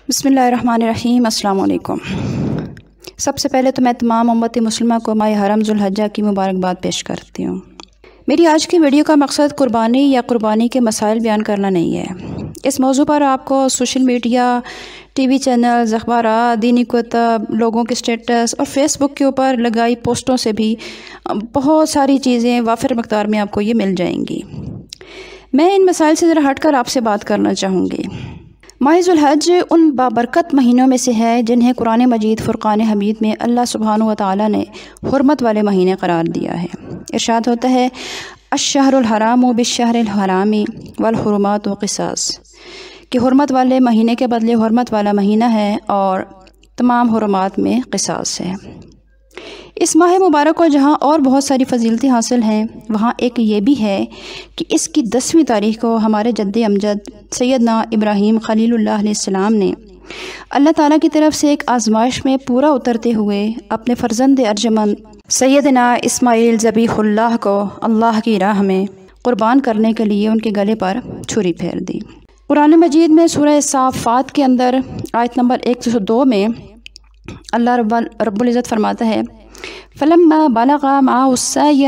बिस्मिल्लाहिर्रहमानिर्रहीम। अस्सलाम वालेकुम। सबसे पहले तो मैं तमाम उम्मत मुस्लिमा को माह हरम ज़ुल्हज्जा की मुबारकबाद पेश करती हूँ। मेरी आज की वीडियो का मकसद कुर्बानी या कुर्बानी के मसाइल बयान करना नहीं है। इस मौजू पर आपको सोशल मीडिया, टीवी चैनल्स, अखबारात, दीनी कुतब, लोगों के स्टेटस और फेसबुक के ऊपर लगाई पोस्टों से भी बहुत सारी चीज़ें वाफिर मकदार में आपको ये मिल जाएंगी। मैं इन मसाइल से ज़रा हट कर आपसे बात करना चाहूँगी। माह ज़ुल्हज उन बाबरकत महीनों में से है जिन्हें कुरान मजीद फ़ुरक़ान हमीद में अल्लाह सुब्हानहु व तआला ने हुर्मत वाले महीने करार दिया है। इरशाद होता है, अश्शहरुल हरामु बिश्शहरिल हरामी वल हुरुमातु क़िसास, कि हुर्मत वाले महीने के बदले हुर्मत वाला महीना है और तमाम हुरुमात में क़िसास है। इस माह मुबारक को जहाँ और बहुत सारी फ़जीलतें हासिल हैं, वहाँ एक ये भी है कि इसकी 10वीं तारीख़ को हमारे जद्द अमजद सैयदना इब्राहीम खलीलुल्लाह अलैहिस्सलाम ने अल्लाह ताला की तरफ से एक आज़माइश में पूरा उतरते हुए अपने फ़र्जंद अर्जमंद सैयदना इस्माईल ज़बीहुल्लाह को अल्लाह की राह में क़ुरबान करने के लिए उनके गले पर छुरी फेर दी। कुरान मजीद में सूरह साफ़ात के अंदर आयत नंबर 102 में अल्लाह रब्बुल इज़्ज़त फरमाता है, फ़लम्मा बलगा माउस्साय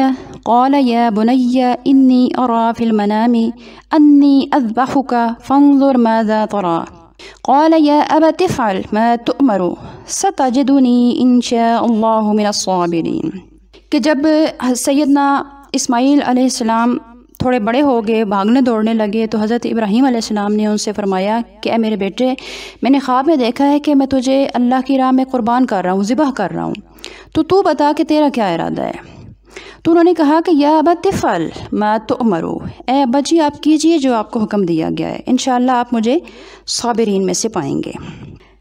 क़ाल या बुनय्या इन्नी अरा फ़िल मनामी अन्नी अज़बहुका फ़ंज़ुर माज़ा तरा क़ाल या अबति इफ़अल मा तुअमरु सतजिदुनी इंशाअल्लाहु मिनस्साबिरीन। कि जब सैयदना इस्माईल अलैहिस्सलाम थोड़े बड़े हो गए, भागने दौड़ने लगे, तो हज़रत इब्राहीम अलैहिस्सलाम ने उनसे फरमाया कि ऐ मेरे बेटे, मैंने ख्वाब में देखा है कि मैं तुझे अल्लाह की राह में क़ुरबान कर रहा हूँ, ज़िबह कर रहा हूँ, तो तू बता कि तेरा क्या इरादा है। तो उन्होंने कहा कि या अबति इफ़अल मा तुअमरु, ऐ अब्बा जी आप कीजिए जो आपको हुक्म दिया गया है, इंशाअल्लाह आप मुझे साबिरीन में से पाएंगे।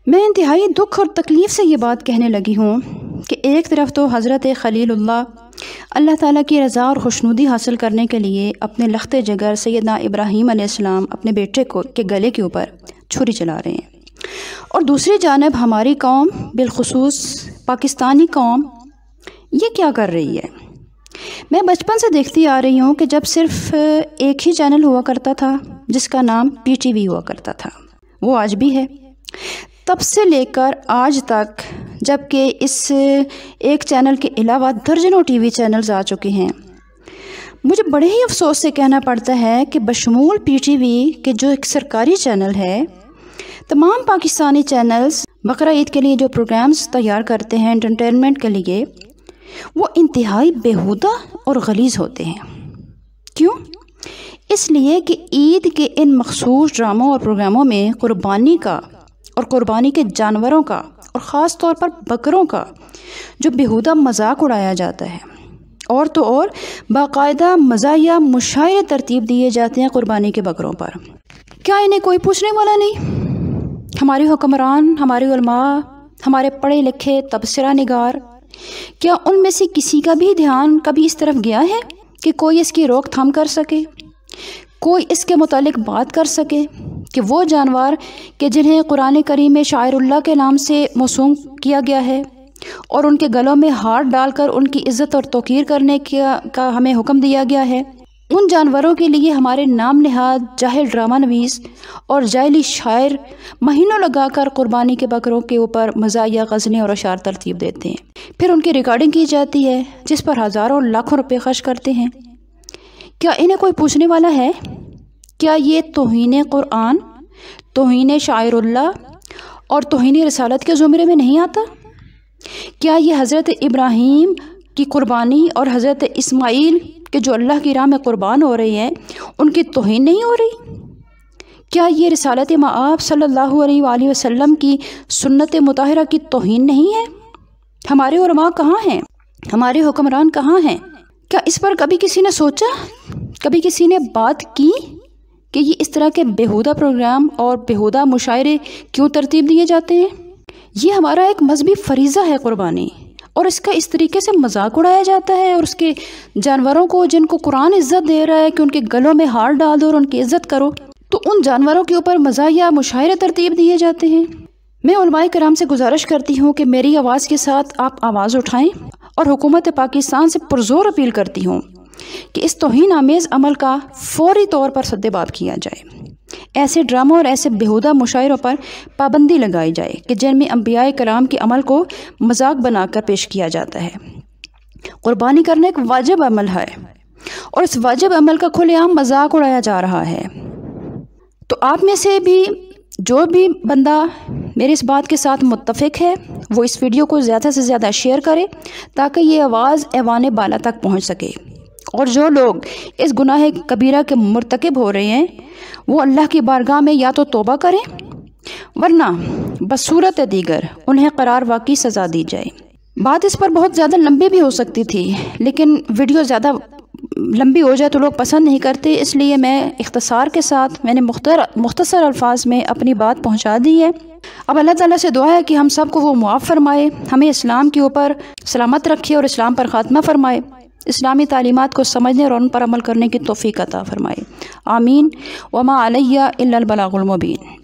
मैं इंतहाई दुख और तकलीफ़ से ये बात कहने लगी हूँ कि एक तरफ तो हज़रत खलीलुल्लाह अल्लाह ताला की रज़ा और खुशनुदी हासिल करने के लिए अपने लख्ते जिगर सैयदना इब्राहीम अलैहिस्सलाम अपने बेटे के गले के ऊपर छुरी चला रहे हैं, और दूसरी जानब हमारी कौम, बिलखुसूस पाकिस्तानी कौम, ये क्या कर रही है। मैं बचपन से देखती आ रही हूँ कि जब सिर्फ़ एक ही चैनल हुआ करता था जिसका नाम PTV हुआ करता था, वो आज भी है, तब से लेकर आज तक, जबकि इस एक चैनल के अलावा दर्जनों TV चैनल्स आ चुके हैं। मुझे बड़े ही अफसोस से कहना पड़ता है कि बशमूल PTV के जो एक सरकारी चैनल है, तमाम पाकिस्तानी चैनल्स बकरा ईद के लिए जो प्रोग्राम्स तैयार करते हैं एंटरटेनमेंट के लिए, वो इंतहाई बेहुदा और गलीज़ होते हैं। क्यों? इसलिए कि ईद के इन मखसूस ड्रामों और प्रोग्रामों में कुर्बानी का और कुर्बानी के जानवरों का और ख़ास तौर पर बकरों का जो बेहुदा मजाक उड़ाया जाता है, और तो और बाकायदा मज़ाहिया मुशायरे तरतीब दिए जाते हैं कुर्बानी के बकरों पर। क्या इन्हें कोई पूछने वाला नहीं? हमारे हुक्मरान, हमारे उलमा, हमारे पढ़े लिखे तबसरा निगार, क्या उनमें से किसी का भी ध्यान कभी इस तरफ गया है कि कोई इसकी रोकथाम कर सके, कोई इसके मुतालिक बात कर सके कि वो जानवर कि जिन्हें कुरान करीम में शायरुल्लाह के नाम से मौसूम किया गया है और उनके गलों में हाथ डालकर उनकी इज़्ज़त और तौक़ीर करने का हमें हुक्म दिया गया है, उन जानवरों के लिए हमारे नाम नहाद जाहिल ड्रामा नवीस और जाहिली शायर महीनों लगाकर कुर्बानी के बकरों के ऊपर मज़ाहिया ग़ज़लें और अशार तरतीब देते हैं, फिर उनकी रिकॉर्डिंग की जाती है जिस पर हज़ारों लाखों रुपए खर्च करते हैं। क्या इन्हें कोई पूछने वाला है? क्या ये तौहीन कुरान, तौहीन शायरुल्लाह और तौहीन रिसालत के ज़ुमरे में नहीं आता? क्या ये हज़रत इब्राहीम की कुर्बानी और हज़रत इस्माईल के जो अल्लाह की राह में कुर्बान हो रहे हैं, उनकी तौहीन नहीं हो रही? क्या ये रिसालत मआब सल्लल्लाहु अलैहि वसल्लम की सुन्नत मुताहिरा की तौहीन नहीं है? हमारे उलमा कहाँ हैं? हमारे हुक्मरान कहाँ हैं? क्या इस पर कभी किसी ने सोचा, कभी किसी ने बात की कि ये इस तरह के बेहुदा प्रोग्राम और बेहुदा मुशायरे क्यों तरतीब दिए जाते हैं? ये हमारा एक मजहबी फरीज़ा है कुर्बानी, और इसका इस तरीके से मजाक उड़ाया जाता है, और उसके जानवरों को जिनको कुरान इज़्ज़त दे रहा है कि उनके गलों में हाथ डाल दो और उनकी इज़्ज़त करो, तो उन जानवरों के ऊपर मज़ाहिया मुशायरे तरतीब दिए जाते हैं। मैं उलमाए किराम से गुजारिश करती हूँ कि मेरी आवाज़ के साथ आप आवाज़ उठाएं और हुकूमत पाकिस्तान से पुरज़ोर अपील करती हूँ कि इस तौहीन आमेज़ अमल का फ़ौरी तौर पर सद्देबाब किया जाए। ایسے ڈراموں اور ایسے بیہودہ مشاعروں پر پابندی لگائی جائے کہ جن میں انبیاء کرام کے عمل کو مذاق بنا کر پیش کیا جاتا ہے۔ قربانی کرنا ایک واجب عمل ہے اور اس واجب عمل کا کھلے عام مذاق اڑایا جا رہا ہے۔ تو آپ میں سے بھی جو بھی بندہ میرے اس بات کے ساتھ متفق ہے وہ اس ویڈیو کو زیادہ سے زیادہ شیئر کرے تاکہ یہ آواز ایوان بالا تک پہنچ سکے، اور جو لوگ اس گناہ کبیرہ کے مرتکب ہو رہے ہیں وہ اللہ کی بارگاہ میں یا تو توبہ کریں ورنہ بصورت دیگر انہیں قرار واقعی سزا دی جائے۔ بات اس پر بہت زیادہ لمبی بھی ہو سکتی تھی، لیکن ویڈیو زیادہ لمبی ہو جائے تو لوگ پسند نہیں کرتے، اس لیے میں اختصار کے ساتھ میں نے مختصر الفاظ میں اپنی بات پہنچا دی ہے۔ اب اللہ تعالیٰ سے دعا ہے کہ ہم سب کو وہ معاف فرمائے، ہمیں اسلام کے اوپر سلامت رکھے اور اسلام پر خاتمہ فرمائے، اسلامی تعلیمات کو سمجھنے اور ان پر عمل کرنے کی توفیق عطا فرمائے۔ آمین۔ وما علیہ الا البلاغ المبین۔